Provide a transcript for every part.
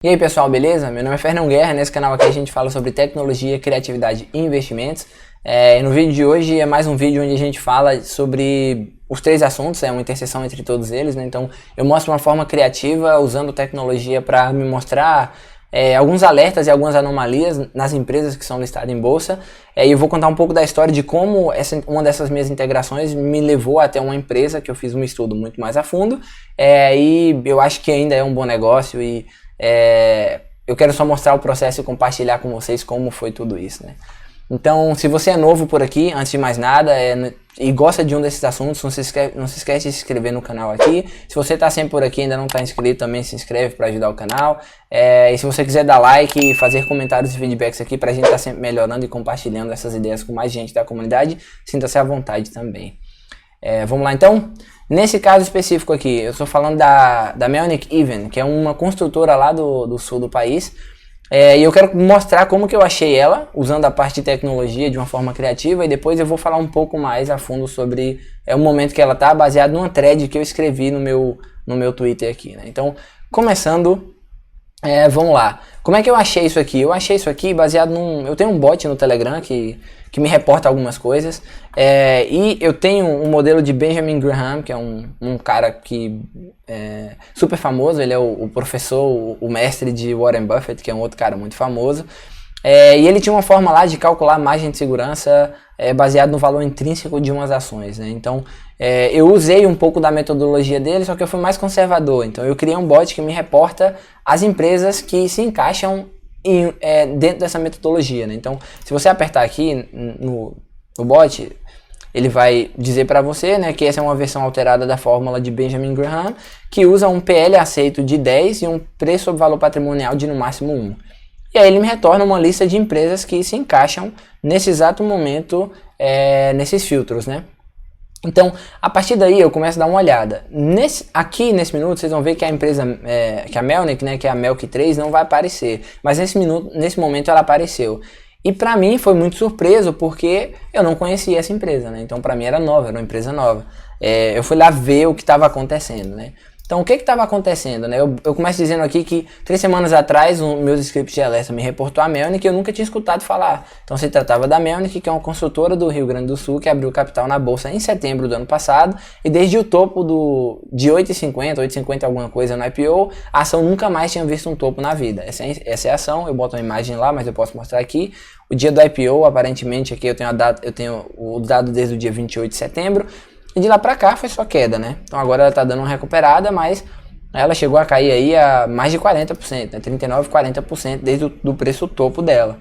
E aí pessoal, beleza? Meu nome é Fernão Guerra, nesse canal aqui a gente fala sobre tecnologia, criatividade e investimentos. No vídeo de hoje é mais um vídeo onde a gente fala sobre os três assuntos, é uma interseção entre todos eles, né? Então eu mostro uma forma criativa usando tecnologia para me mostrar alguns alertas e algumas anomalias nas empresas que são listadas em bolsa. E eu vou contar um pouco da história de como uma dessas minhas integrações me levou até uma empresa que eu fiz um estudo muito mais a fundo. E eu acho que ainda é um bom negócio e eu quero só mostrar o processo e compartilhar com vocês como foi tudo isso, né? Então, se você é novo por aqui, antes de mais nada, e gosta de um desses assuntos, não se esquece de se inscrever no canal aqui. Se você está sempre por aqui e ainda não está inscrito, também se inscreve para ajudar o canal. E se você quiser dar like e fazer comentários e feedbacks aqui para a gente estar sempre melhorando e compartilhando essas ideias com mais gente da comunidade, sinta-se à vontade também. Vamos lá então? Nesse caso específico aqui, eu estou falando da Melnick Even, que é uma construtora lá do sul do país. E eu quero mostrar como que eu achei ela, usando a parte de tecnologia de uma forma criativa, e depois eu vou falar um pouco mais a fundo sobre o momento que ela está, baseado numa thread que eu escrevi no meu Twitter aqui, né? Então, começando, vamos lá. Como é que eu achei isso aqui? Eu achei isso aqui baseado eu tenho um bot no Telegram que me reporta algumas coisas, e eu tenho um modelo de Benjamin Graham, que é um cara que super famoso. Ele é o professor, o mestre de Warren Buffett, que é um outro cara muito famoso, e ele tinha uma forma lá de calcular a margem de segurança baseado no valor intrínseco de umas ações, né? Então eu usei um pouco da metodologia dele, só que eu fui mais conservador. Então eu criei um bot que me reporta as empresas que se encaixam dentro dessa metodologia, né? Então, se você apertar aqui no bot, ele vai dizer para você, né, que essa é uma versão alterada da fórmula de Benjamin Graham, que usa um PL aceito de 10 e um preço sobre valor patrimonial de no máximo 1. E aí ele me retorna uma lista de empresas que se encaixam nesse exato momento nesses filtros, né? Então, a partir daí eu começo a dar uma olhada. Aqui nesse minuto vocês vão ver que a empresa, que a Melnick, né, que é a Melk 3, não vai aparecer. Mas nesse momento ela apareceu. E pra mim foi muito surpreso, porque eu não conhecia essa empresa, né? Então pra mim era nova, era uma empresa nova. Eu fui lá ver o que estava acontecendo, né? Então o que estava acontecendo, né? Eu começo dizendo aqui que 3 semanas atrás meus scripts de alerta me reportou a Melnick, que eu nunca tinha escutado falar. Então se tratava da Melnick, que é uma consultora do Rio Grande do Sul, que abriu capital na bolsa em setembro do ano passado, e desde o topo de 8,50 alguma coisa no IPO, a ação nunca mais tinha visto um topo na vida. Essa é a ação. Eu boto uma imagem lá, mas eu posso mostrar aqui. O dia do IPO, aparentemente aqui eu tenho o dado desde o dia 28 de setembro, e de lá pra cá foi só queda, né? Então agora ela tá dando uma recuperada, mas ela chegou a cair aí a mais de 40%, né? 39%, 40% desde o preço topo dela.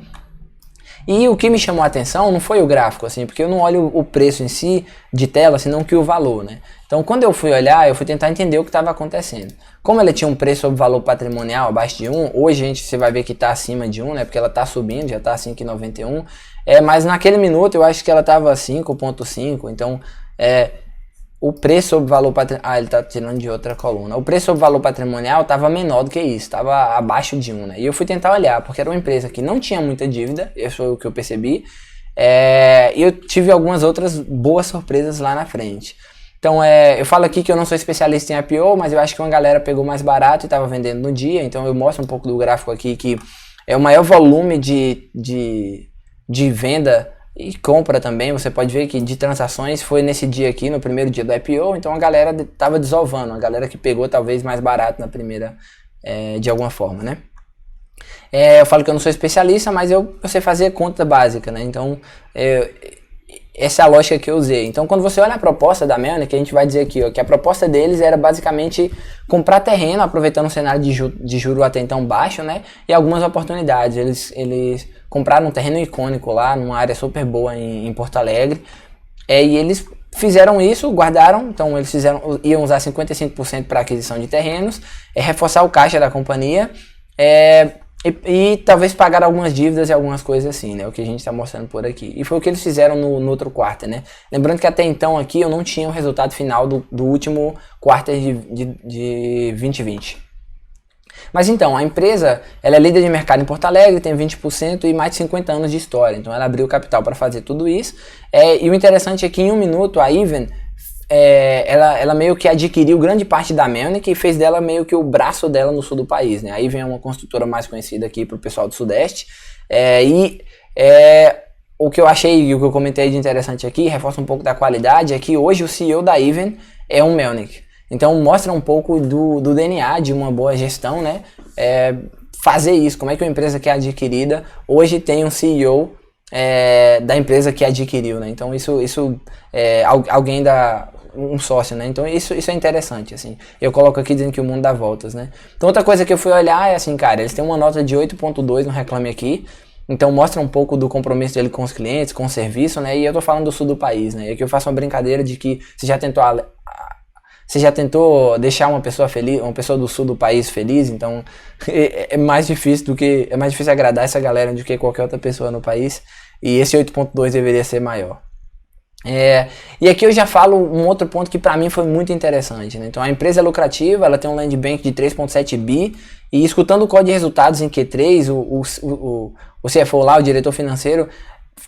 E o que me chamou a atenção não foi o gráfico, assim, porque eu não olho o preço em si de tela, senão que o valor, né? Então quando eu fui olhar, eu fui tentar entender o que estava acontecendo. Como ela tinha um preço sobre valor patrimonial abaixo de 1, hoje você vai ver que está acima de 1, né? Porque ela está subindo, já está 5,91. Mas naquele minuto eu acho que ela estava 5,5, então o preço sobre valor patrimonial, ele está tirando de outra coluna. O preço sobre valor patrimonial estava menor do que isso, estava abaixo de 1, né? E eu fui tentar olhar, porque era uma empresa que não tinha muita dívida, isso foi o que eu percebi, e eu tive algumas outras boas surpresas lá na frente. Então eu falo aqui que eu não sou especialista em IPO, mas eu acho que uma galera pegou mais barato e estava vendendo no dia. Então eu mostro um pouco do gráfico aqui, que é o maior volume de venda e compra também. Você pode ver que de transações foi nesse dia aqui, no primeiro dia do IPO. Então a galera estava desovando, a galera que pegou talvez mais barato na primeira, de alguma forma, né? Eu falo que eu não sou especialista, mas eu sei fazer conta básica, né? Então essa é a lógica que eu usei. Então quando você olha a proposta da Melnick, a gente vai dizer aqui, ó, que a proposta deles era basicamente comprar terreno, aproveitando um cenário de juro até então baixo, né? E algumas oportunidades. Eles compraram um terreno icônico lá, numa área super boa em Porto Alegre, e eles fizeram isso, guardaram. Então eles iam usar 55% para aquisição de terrenos, reforçar o caixa da companhia, e talvez pagar algumas dívidas e algumas coisas assim, né? O que a gente está mostrando por aqui. E foi o que eles fizeram no outro quarter, né? Lembrando que até então aqui eu não tinha o resultado final do último quarter de 2020. Mas então, a empresa, ela é líder de mercado em Porto Alegre, tem 20% e mais de 50 anos de história. Então ela abriu capital para fazer tudo isso. E o interessante é que em um minuto a Even ela meio que adquiriu grande parte da Melnick e fez dela meio que o braço dela no sul do país, né? Aí vem uma construtora mais conhecida aqui pro pessoal do Sudeste. O que eu achei e o que eu comentei de interessante aqui, reforça um pouco da qualidade, é que hoje o CEO da Even é um Melnick. Então mostra um pouco do DNA de uma boa gestão, né? Fazer isso, como é que uma empresa que é adquirida hoje tem um CEO da empresa que adquiriu, né? Então isso alguém um sócio, né? Então isso é interessante, assim. Eu coloco aqui dizendo que o mundo dá voltas, né? Então outra coisa que eu fui olhar é assim, cara, eles têm uma nota de 8.2 no Reclame Aqui, então mostra um pouco do compromisso dele com os clientes, com o serviço, né? E eu tô falando do sul do país, né? E aqui eu faço uma brincadeira de que você já tentou deixar uma pessoa feliz, uma pessoa do sul do país feliz? Então é mais difícil agradar essa galera do que qualquer outra pessoa no país. E esse 8.2 deveria ser maior. E aqui eu já falo um outro ponto que para mim foi muito interessante, né? Então a empresa é lucrativa, ela tem um land bank de 3.7 bi e escutando o código de resultados em Q3, o CFO lá, o diretor financeiro,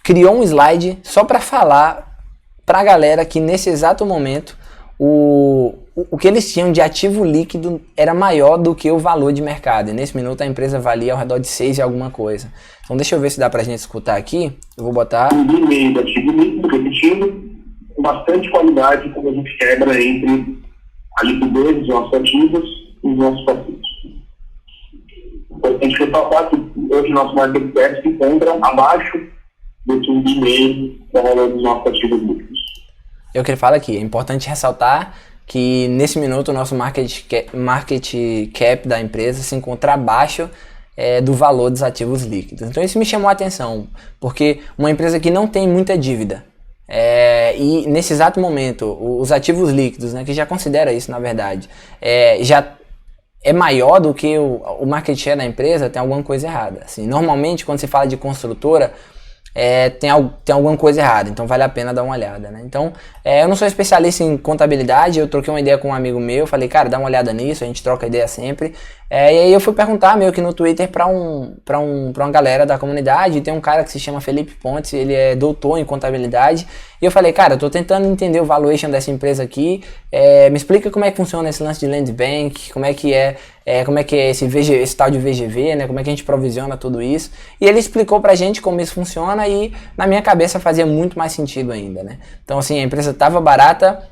criou um slide só para falar para a galera que nesse exato momento o que eles tinham de ativo líquido era maior do que o valor de mercado. E nesse minuto a empresa valia ao redor de 6 e alguma coisa. Então deixa eu ver se dá pra gente escutar aqui. Eu vou botar... Um meio de ativo líquido, repetindo, com bastante qualidade, como a gente quebra entre a liquidez dos nossos ativos e os nossos passivos. Importante ressaltar que hoje o nosso market cap se encontra abaixo desse 1,5 do valor dos nossos ativos líquidos. É o que ele fala aqui, é importante ressaltar que nesse minuto o nosso market cap da empresa se encontra abaixo do valor dos ativos líquidos. Então isso me chamou a atenção, porque uma empresa que não tem muita dívida, e nesse exato momento os ativos líquidos, né, que já considera isso na verdade, já é maior do que o market share da empresa, tem alguma coisa errada. Assim, normalmente quando se fala de construtora, tem alguma coisa errada, então vale a pena dar uma olhada, né? Então, eu não sou especialista em contabilidade, eu troquei uma ideia com um amigo meu, falei, cara, dá uma olhada nisso, a gente troca ideia sempre, e aí eu fui perguntar meio que no Twitter pra uma galera da comunidade, e tem um cara que se chama Felipe Pontes, ele é doutor em contabilidade, e eu falei, cara, eu tô tentando entender o valuation dessa empresa aqui, me explica como é que funciona esse lance de land bank, como é que é esse tal de VGV, né? Como é que a gente provisiona tudo isso. E ele explicou pra gente como isso funciona e na minha cabeça fazia muito mais sentido ainda, né? Então assim, a empresa estava barata,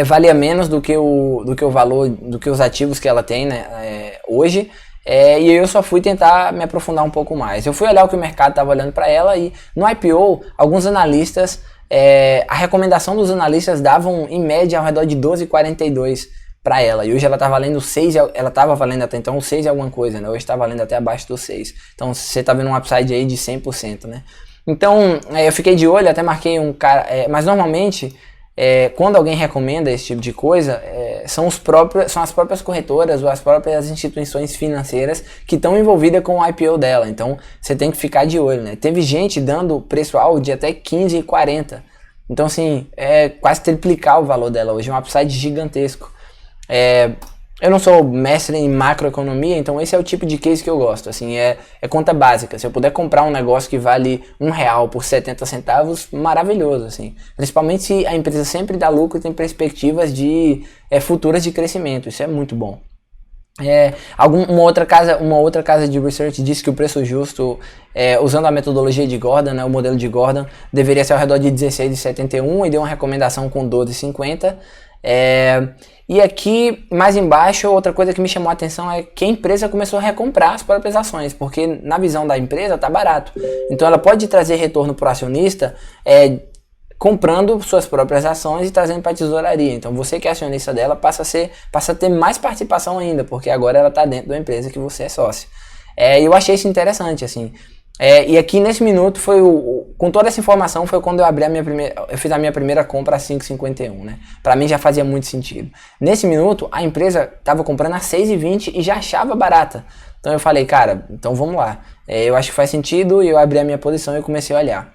valia menos do que o valor, do que os ativos que ela tem, né, hoje. E eu só fui tentar me aprofundar um pouco mais. Eu fui olhar o que o mercado estava olhando para ela e no IPO, alguns analistas, a recomendação dos analistas davam em média ao redor de 12,42 para ela, e hoje ela tá valendo 6, ela tava valendo até então 6 e alguma coisa, né? Hoje tá valendo até abaixo dos 6. Então você tá vendo um upside aí de 100%, né? Então eu fiquei de olho, até marquei um cara, mas normalmente quando alguém recomenda esse tipo de coisa, são as próprias corretoras ou as próprias instituições financeiras que estão envolvidas com o IPO dela. Então você tem que ficar de olho, né? Teve gente dando preço-alvo de até 15,40. Então assim, quase triplicar o valor dela hoje, um upside gigantesco. Eu não sou mestre em macroeconomia, então esse é o tipo de case que eu gosto, assim, é conta básica. Se eu puder comprar um negócio que vale R$1 por 70 centavos, maravilhoso, assim. Principalmente se a empresa sempre dá lucro e tem perspectivas futuras de crescimento, isso é muito bom. Uma outra casa de research disse que o preço justo, usando a metodologia de Gordon, né, o modelo de Gordon, deveria ser ao redor de 16,71 e deu uma recomendação com 12,50. E aqui mais embaixo, outra coisa que me chamou a atenção é que a empresa começou a recomprar as próprias ações, porque na visão da empresa tá barato. Então ela pode trazer retorno para o acionista comprando suas próprias ações e trazendo para a tesouraria. Então você que é acionista dela passa a ter mais participação ainda, porque agora ela está dentro da empresa que você é sócio. Eu achei isso interessante, assim. E aqui nesse minuto com toda essa informação foi quando eu fiz a minha primeira compra a 5,51, né? Para mim já fazia muito sentido. Nesse minuto a empresa estava comprando a 6,20 e já achava barata. Então eu falei, cara, então vamos lá. Eu acho que faz sentido e eu abri a minha posição e comecei a olhar.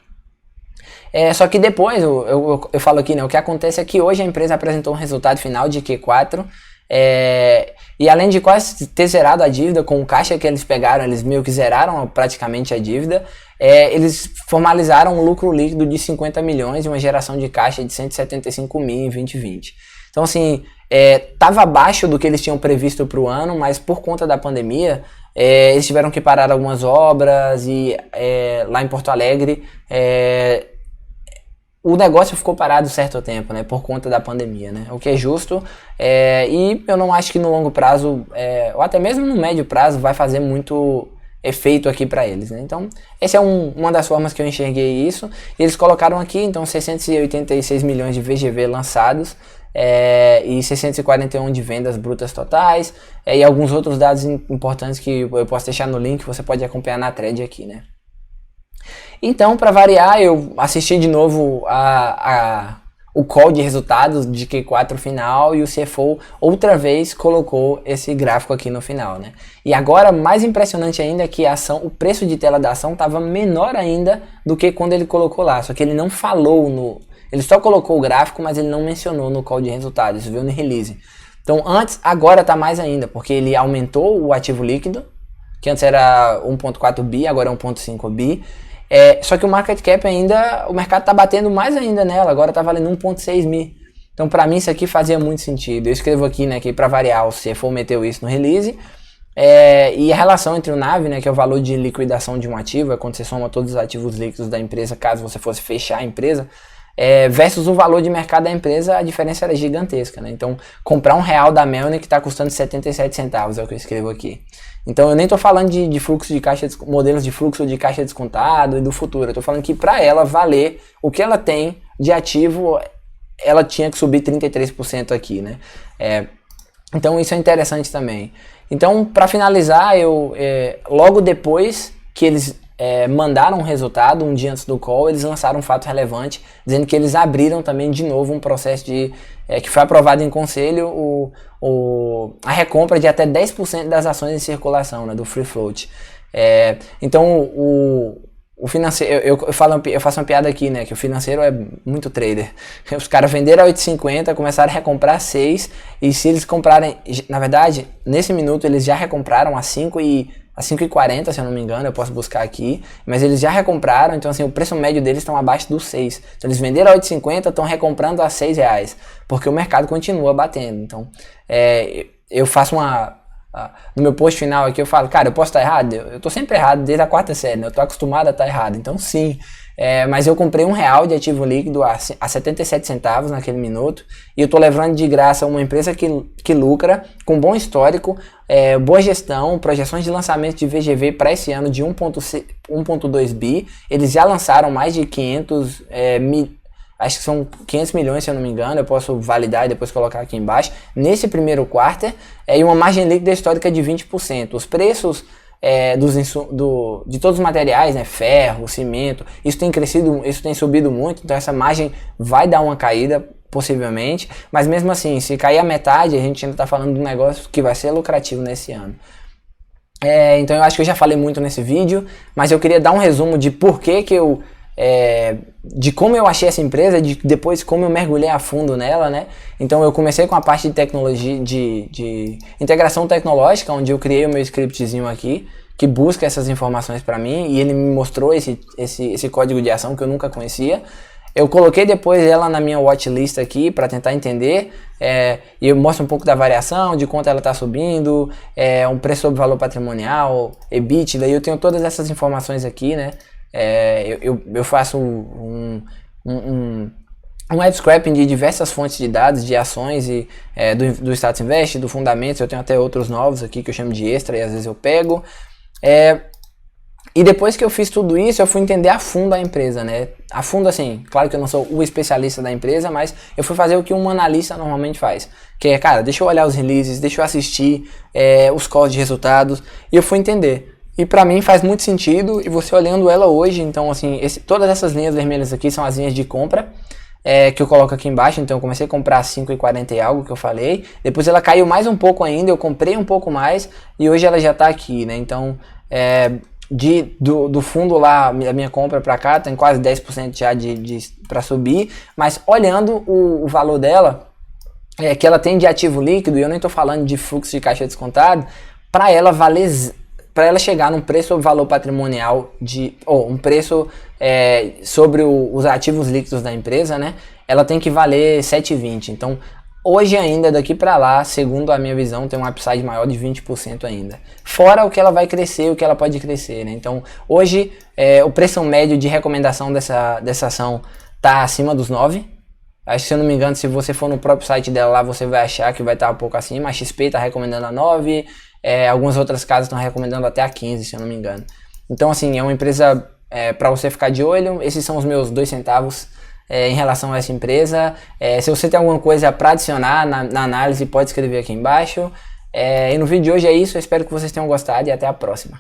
Só que depois, eu falo aqui, né? O que acontece é que hoje a empresa apresentou um resultado final de Q4 E além de quase ter zerado a dívida, com o caixa que eles pegaram, eles meio que zeraram praticamente a dívida, eles formalizaram um lucro líquido de 50 milhões e uma geração de caixa de 175 mil em 2020. Então, assim, estava abaixo do que eles tinham previsto para o ano, mas por conta da pandemia, eles tiveram que parar algumas obras e lá em Porto Alegre o negócio ficou parado certo tempo, né, por conta da pandemia, né, o que é justo, e eu não acho que no longo prazo, ou até mesmo no médio prazo, vai fazer muito efeito aqui para eles, né? Então, essa é uma das formas que eu enxerguei isso. E eles colocaram aqui, então, 686 milhões de VGV lançados, e 641 de vendas brutas totais, e alguns outros dados importantes que eu posso deixar no link, você pode acompanhar na thread aqui, né? Então, para variar, eu assisti de novo o call de resultados de Q4 final e o CFO outra vez colocou esse gráfico aqui no final, né? E agora, mais impressionante ainda é que o preço de tela da ação estava menor ainda do que quando ele colocou lá, só que ele não falou ele só colocou o gráfico, mas ele não mencionou no call de resultados, isso veio no release. Então agora está mais ainda, porque ele aumentou o ativo líquido, que antes era 1.4 bi, agora é 1.5 bi, só que o market cap ainda, o mercado está batendo mais ainda nela, agora está valendo 1.6 mil. Então para mim isso aqui fazia muito sentido. Eu escrevo aqui, né, que para variar o CFO meteu isso no release, e a relação entre o NAV, né, que é o valor de liquidação de um ativo, é quando você soma todos os ativos líquidos da empresa, caso você fosse fechar a empresa, versus o valor de mercado da empresa, a diferença era gigantesca, né? Então, comprar R$1 da Melnick está custando 77 centavos, é o que eu escrevo aqui. Então, eu nem estou falando de fluxo de caixa, modelos de fluxo de caixa descontado e do futuro. Eu estou falando que para ela valer o que ela tem de ativo, ela tinha que subir 33% aqui, né? Então, isso é interessante também. Então, para finalizar, logo depois que eles mandaram um resultado, um dia antes do call, eles lançaram um fato relevante, dizendo que eles abriram também de novo um processo que foi aprovado em conselho, a recompra de até 10% das ações em circulação, né, do free float. Então o financeiro, eu faço uma piada aqui, né, que o financeiro é muito trader. Os caras venderam a 8,50, começaram a recomprar 6, e se eles comprarem, na verdade, nesse minuto eles já recompraram a 5,40, se eu não me engano, eu posso buscar aqui, mas eles já recompraram, então assim, o preço médio deles estão abaixo dos 6. Então eles venderam a 8,50, estão recomprando a R$6, porque o mercado continua batendo. Então, eu faço no meu post final aqui, eu falo, cara, eu posso estar errado? Eu tô sempre errado desde a quarta série, né? Eu tô acostumado a estar errado, então sim. Mas eu comprei R$1 de ativo líquido a 77 centavos naquele minuto, e eu tô levando de graça uma empresa que lucra, com bom histórico, boa gestão, projeções de lançamento de VGV para esse ano de 1.2 bi, eles já lançaram mais de 500 acho que são 500 milhões, se eu não me engano, eu posso validar e depois colocar aqui embaixo, nesse primeiro quarter, e uma margem líquida histórica de 20%. Os preços de todos os materiais, né, ferro, cimento, isso tem crescido, isso tem subido muito, então essa margem vai dar uma caída, possivelmente, mas mesmo assim, se cair a metade, a gente ainda está falando de um negócio que vai ser lucrativo nesse ano. Então eu acho que eu já falei muito nesse vídeo, mas eu queria dar um resumo de por que eu de como eu achei essa empresa, de depois como eu mergulhei a fundo nela, né? Então eu comecei com a parte de tecnologia, de integração tecnológica, onde eu criei o meu scriptzinho aqui, que busca essas informações para mim, e ele me mostrou esse código de ação que eu nunca conhecia. Eu coloquei depois ela na minha watchlist aqui para tentar entender, e eu mostro um pouco da variação, de quanto ela está subindo, um preço sobre valor patrimonial, EBITDA, e eu tenho todas essas informações aqui, né? Eu faço um web scraping de diversas fontes de dados, de ações, e do Status Invest, do Fundamentos, eu tenho até outros novos aqui que eu chamo de extra e às vezes eu pego. E depois que eu fiz tudo isso, eu fui entender a fundo a empresa, né? A fundo assim, claro que eu não sou o especialista da empresa, mas eu fui fazer o que um analista normalmente faz. Que é, cara, deixa eu olhar os releases, deixa eu assistir os calls de resultados, e eu fui entender. E pra mim faz muito sentido, e você olhando ela hoje, então assim, todas essas linhas vermelhas aqui são as linhas de compra, que eu coloco aqui embaixo. Então eu comecei a comprar 5,40 e algo que eu falei, depois ela caiu mais um pouco ainda, eu comprei um pouco mais, e hoje ela já tá aqui, né? Então, do fundo lá, a minha compra pra cá, tem quase 10% já pra subir, mas olhando o valor dela, que ela tem de ativo líquido, e eu nem estou falando de fluxo de caixa descontado, para ela valer, para ela chegar num preço ou valor patrimonial um preço sobre os ativos líquidos da empresa, né? Ela tem que valer 7,20. Então, hoje ainda, daqui para lá, segundo a minha visão, tem um upside maior de 20% ainda. Fora o que ela vai crescer, o que ela pode crescer, né? Então, hoje, o preço médio de recomendação dessa ação está acima dos 9. Acho que, se eu não me engano, se você for no próprio site dela lá, você vai achar que vai estar um pouco acima. A XP está recomendando a 9, algumas outras casas estão recomendando até a 15, se eu não me engano. Então, assim, é uma empresa para você ficar de olho. Esses são os meus 2 centavos em relação a essa empresa. Se você tem alguma coisa para adicionar na análise, pode escrever aqui embaixo. E no vídeo de hoje é isso. Eu espero que vocês tenham gostado e até a próxima.